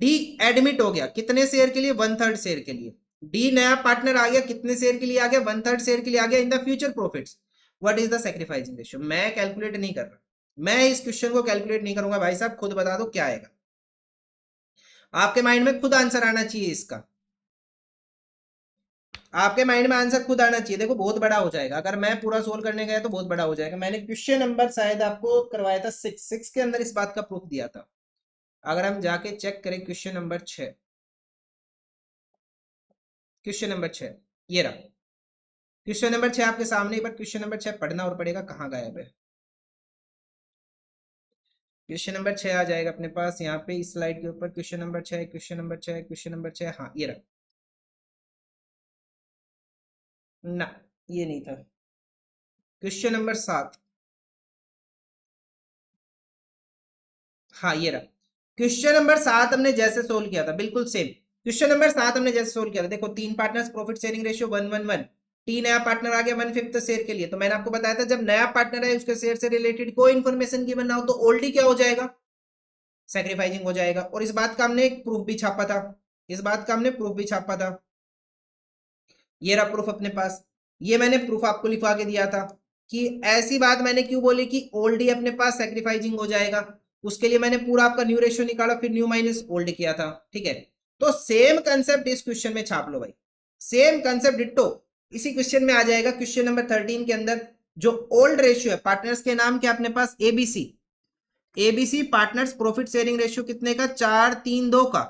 डी एडमिट हो गया कितने शेयर के लिए? 1/3 शेयर के लिए। डी नया पार्टनर आ गया, कितने शेयर के लिए आ गया? 1/3 शेयर के लिए आ गया in the future profits. What is the sacrificing ratio? मैं कैलकुलेट नहीं कर रहा, मैं इस क्वेश्चन को कैलकुलेट नहीं करूंगा भाई साहब, खुद बता दो क्या आएगा। आपके माइंड में खुद आंसर आना चाहिए इसका, आपके माइंड में आंसर खुद आना चाहिए। देखो बहुत बड़ा हो जाएगा, अगर मैं पूरा सोल्व करने गया तो बहुत बड़ा हो जाएगा। मैंने क्वेश्चन नंबर शायद आपको करवाया था 6 के अंदर इस बात का प्रूफ दिया था। अगर हम जाके चेक करें क्वेश्चन नंबर 6, क्वेश्चन नंबर 6 ये रहा क्वेश्चन नंबर 6 आपके सामने, पर क्वेश्चन नंबर 6 पढ़ना और पड़ेगा, कहाँ गायब है? क्वेश्चन नंबर 6 आ जाएगा अपने पास यहाँ पे इस स्लाइड के ऊपर। Question number 6, question number 6, question number 6, हाँ ये रहा। ना, ये नहीं था। क्वेश्चन नंबर 7, हाँ ये रहा। क्वेश्चन नंबर 7 हमने जैसे सोल्व किया था बिल्कुल सेम। क्वेश्चन नंबर 7 हमने जैसे सोल्व किया था, देखो 3 partners, profit sharing ratio 1:1:1, T नया पार्टनर आ गया 1/5 शेयर के लिए। तो मैंने आपको बताया था जब नया पार्टनर है उसके शेयर से रिलेटेड कोई इन्फॉर्मेशन गिवन ना हो तो ओल्ड क्या हो जाएगा, सैक्रिफाइसिंग हो जाएगा। और इस बात का हमने एक प्रूफ भी छापा था, इस बात का हमने प्रूफ भी छापा था। ये रहा प्रूफ अपने पास, ये मैंने प्रूफ आपको लिखवा के दिया था कि ऐसी बात मैंने क्यों बोली कि ओल्ड ही अपने पास सैक्रिफाइसिंग हो जाएगा। उसके लिए मैंने पूरा आपका न्यू रेशियो निकाला, फिर न्यू माइनस ओल्ड किया था, ठीक है। तो सेम कंसेप्ट इस क्वेश्चन में छाप लो भाई, सेम कंसेप्ट डिट्टो इसी क्वेश्चन में आ जाएगा। क्वेश्चन नंबर 13 के अंदर जो ओल्ड रेशियो है, पार्टनर्स के नाम क्या अपने पास, ABC, ABC partners profit sharing ratio कितने का, 4:3:2 का।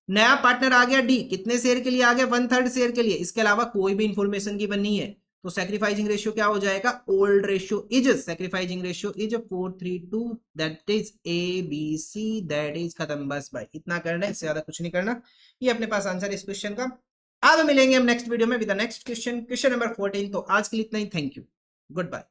नया पार्टनर आ गया डी, कितने शेयर के लिए आ गया, 1/3 शेयर के लिए। इसके अलावा कोई भी इंफॉर्मेशन की बनी है तो सैक्रिफाइसिंग रेशियो क्या हो जाएगा, old ratio is sacrificing ratio is 4:3:2, that is A B C, that is खत्म। बस भाई इतना करना है, इससे ज्यादा कुछ नहीं करना। ये अपने पास आंसर इस क्वेश्चन का। अब मिलेंगे हम नेक्स्ट वीडियो में with the next question, question number 14। तो आज के लिए इतना ही, थैंक यू, गुड बाय।